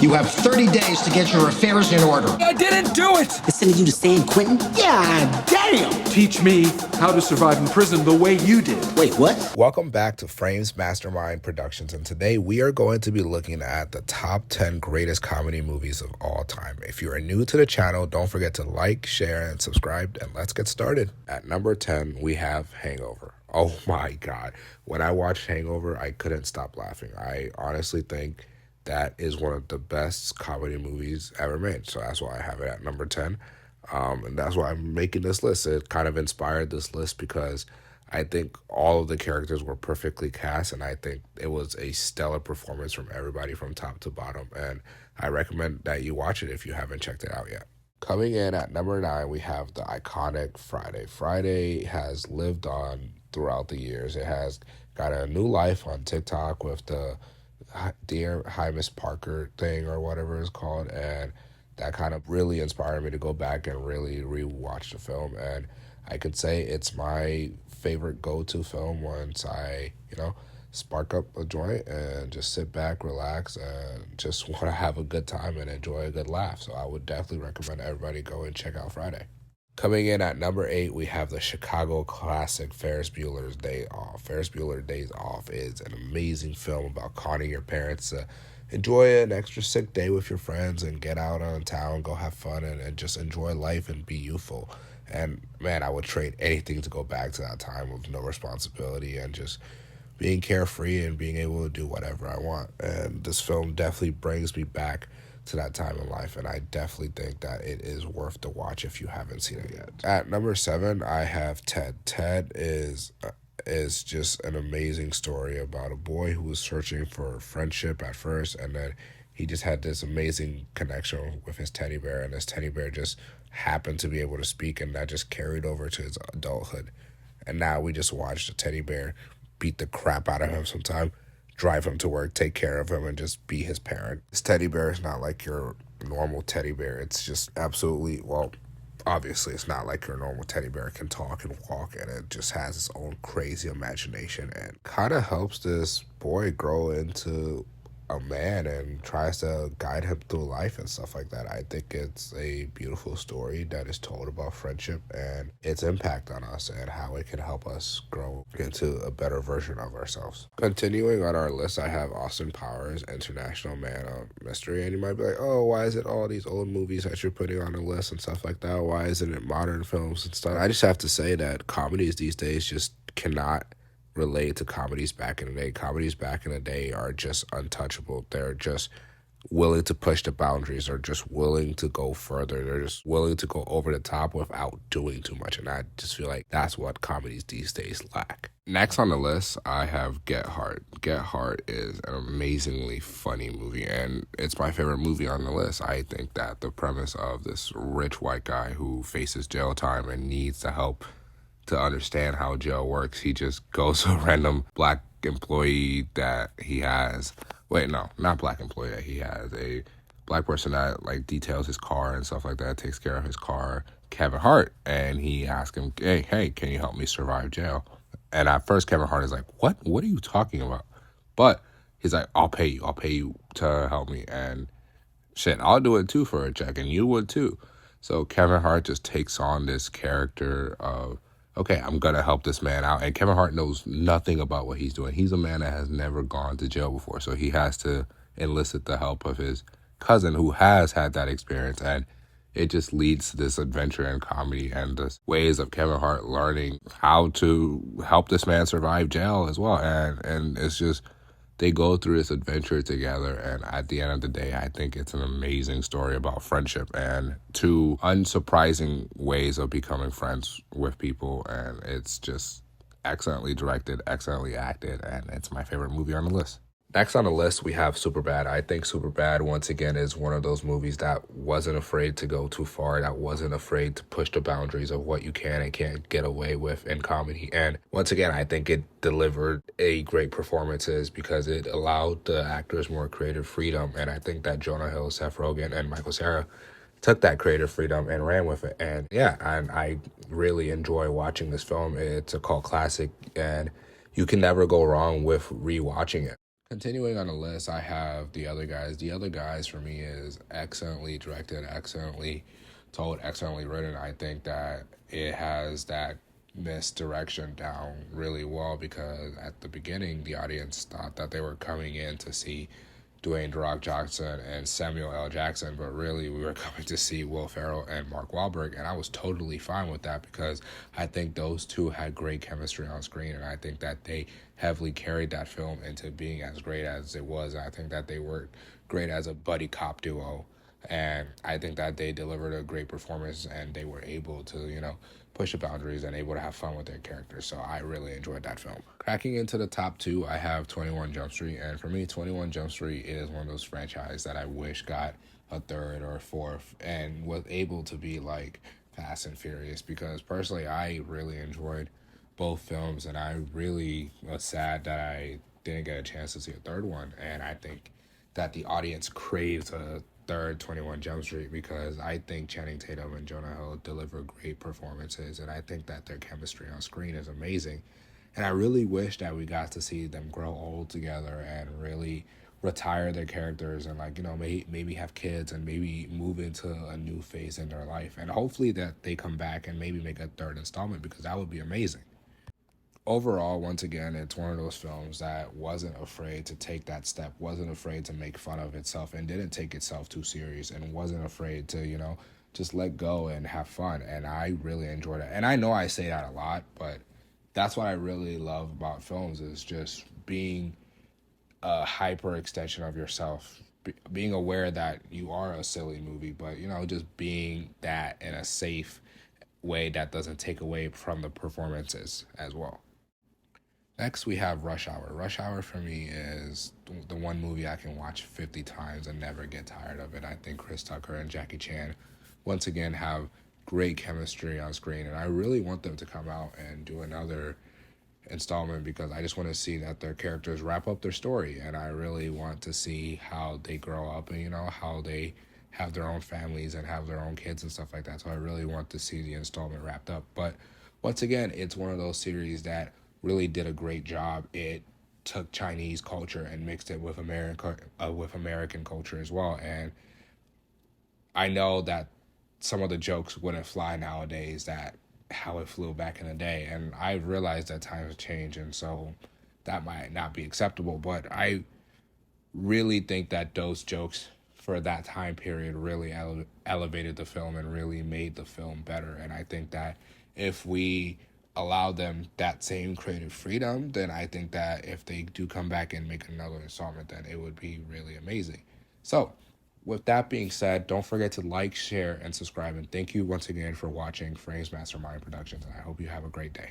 You have 30 days to get your affairs in order. I didn't do it! They're sending you to San Quentin? Yeah, damn! Teach me how to survive in prison the way you did. Wait, what? Welcome back to Frames Mastermind Productions, and today we are going to be looking at the top 10 greatest comedy movies of all time. If you are new to the channel, don't forget to like, share, and subscribe, and let's get started. At number 10, we have Hangover. Oh my God. When I watched Hangover, I couldn't stop laughing. I honestly think that is one of the best comedy movies ever made. So that's why I have it at number 10. And that's why I'm making this list. It kind of inspired this list because I think all of the characters were perfectly cast, and I think it was a stellar performance from everybody from top to bottom. And I recommend that you watch it if you haven't checked it out yet. Coming in at number 9, we have the iconic Friday. Friday has lived on throughout the years. It has got a new life on TikTok with the Dear Hi Miss Parker thing or whatever it's called, and that kind of really inspired me to go back and really rewatch the film. And I could say it's my favorite go-to film once I, spark up a joint and just sit back, relax, and just want to have a good time and enjoy a good laugh. So I would definitely recommend everybody go and check out Friday. Coming in at number 8, we have the Chicago classic Ferris Bueller's Day Off. Ferris Bueller's Days Off is an amazing film about conning your parents to enjoy an extra sick day with your friends and get out on town, go have fun, and just enjoy life and be youthful. And man, I would trade anything to go back to that time with no responsibility and just being carefree and being able to do whatever I want. And this film definitely brings me back to that time in life, and I definitely think that it is worth the watch if you haven't seen it yet. At number 7, I have Ted. Ted is just an amazing story about a boy who was searching for friendship at first, and then he just had this amazing connection with his teddy bear, and his teddy bear just happened to be able to speak, and that just carried over to his adulthood. And now we just watch the teddy bear beat the crap out of him sometimes, drive him to work, take care of him, and just be his parent. This teddy bear is not like your normal teddy bear. It's just absolutely, well, obviously it's not like your normal teddy bear. It can talk and walk, and it just has its own crazy imagination and kind of helps this boy grow into a man and tries to guide him through life and stuff like that. I think it's a beautiful story that is told about friendship and its impact on us and how it can help us grow into a better version of ourselves. Continuing on our list, I have Austin Powers, International Man of Mystery. And you might be like, oh, why is it all these old movies that you're putting on the list and stuff like that? Why isn't it modern films and stuff? I just have to say that comedies these days just cannot relate to comedies back in the day. Comedies back in the day are just untouchable. They're just willing to push the boundaries, or just willing to go further. They're just willing to go over the top without doing too much. And I just feel like that's what comedies these days lack. Next on the list, I have Get Hard. Get Hard is an amazingly funny movie, and it's my favorite movie on the list. I think that the premise of this rich white guy who faces jail time and needs the help to understand how jail works, he just goes to a random black employee that he has. Wait, no, not black employee that he has. A black person that like details his car and stuff like that, takes care of his car, Kevin Hart. And he asks him, hey, can you help me survive jail? And at first Kevin Hart is like, what are you talking about? But he's like, I'll pay you to help me. And shit, I'll do it too for a check, and you would too. So Kevin Hart just takes on this character of, okay, I'm going to help this man out. And Kevin Hart knows nothing about what he's doing. He's a man that has never gone to jail before. So he has to enlist the help of his cousin who has had that experience. And it just leads to this adventure and comedy and the ways of Kevin Hart learning how to help this man survive jail as well. And it's just, they go through this adventure together, and at the end of the day, I think it's an amazing story about friendship and two unsurprising ways of becoming friends with people, and it's just excellently directed, excellently acted, and it's my favorite movie on the list. Next on the list, we have Superbad. I think Superbad, once again, is one of those movies that wasn't afraid to go too far, that wasn't afraid to push the boundaries of what you can and can't get away with in comedy. And once again, I think it delivered a great performances because it allowed the actors more creative freedom. And I think that Jonah Hill, Seth Rogen, and Michael Cera took that creative freedom and ran with it. And yeah, I really enjoy watching this film. It's a cult classic, and you can never go wrong with rewatching it. Continuing on the list, I have The Other Guys. The Other Guys for me is excellently directed, excellently told, excellently written. I think that it has that misdirection down really well because at the beginning, the audience thought that they were coming in to see Dwayne "The Rock" Johnson and Samuel L. Jackson, but really we were coming to see Will Ferrell and Mark Wahlberg, and I was totally fine with that because I think those two had great chemistry on screen, and I think that they heavily carried that film into being as great as it was. And I think that they worked great as a buddy cop duo, and I think that they delivered a great performance, and they were able to, push the boundaries and able to have fun with their characters. So I really enjoyed that film. Cracking into the top two, I have 21 Jump Street. And for me, 21 Jump Street is one of those franchises that I wish got a third or a fourth and was able to be like Fast and Furious, because personally, I really enjoyed both films, and I really was sad that I didn't get a chance to see a third one. And I think that the audience craves a third 21 Jump Street because I think Channing Tatum and Jonah Hill deliver great performances, and I think that their chemistry on screen is amazing. And I really wish that we got to see them grow old together and really retire their characters and maybe have kids and maybe move into a new phase in their life. And hopefully that they come back and maybe make a third installment, because that would be amazing. Overall, once again, it's one of those films that wasn't afraid to take that step, wasn't afraid to make fun of itself, and didn't take itself too serious, and wasn't afraid to, just let go and have fun. And I really enjoyed it. And I know I say that a lot, but that's what I really love about films, is just being a hyper extension of yourself, being aware that you are a silly movie, but, just being that in a safe way that doesn't take away from the performances as well. Next, we have Rush Hour. Rush Hour for me is the one movie I can watch 50 times and never get tired of it. I think Chris Tucker and Jackie Chan, once again, have great chemistry on screen, and I really want them to come out and do another installment because I just want to see that their characters wrap up their story, and I really want to see how they grow up and, how they have their own families and have their own kids and stuff like that. So I really want to see the installment wrapped up. But once again, it's one of those series that really did a great job. It took Chinese culture and mixed it with American culture as well. And I know that some of the jokes wouldn't fly nowadays, that how it flew back in the day. And I've realized that times have changed, and so that might not be acceptable. But I really think that those jokes for that time period really elevated the film and really made the film better. And I think that if we allow them that same creative freedom, then I think that if they do come back and make another installment, then it would be really amazing. So with that being said, don't forget to like, share, and subscribe. And thank you once again for watching Frames Mastermind Productions. And I hope you have a great day.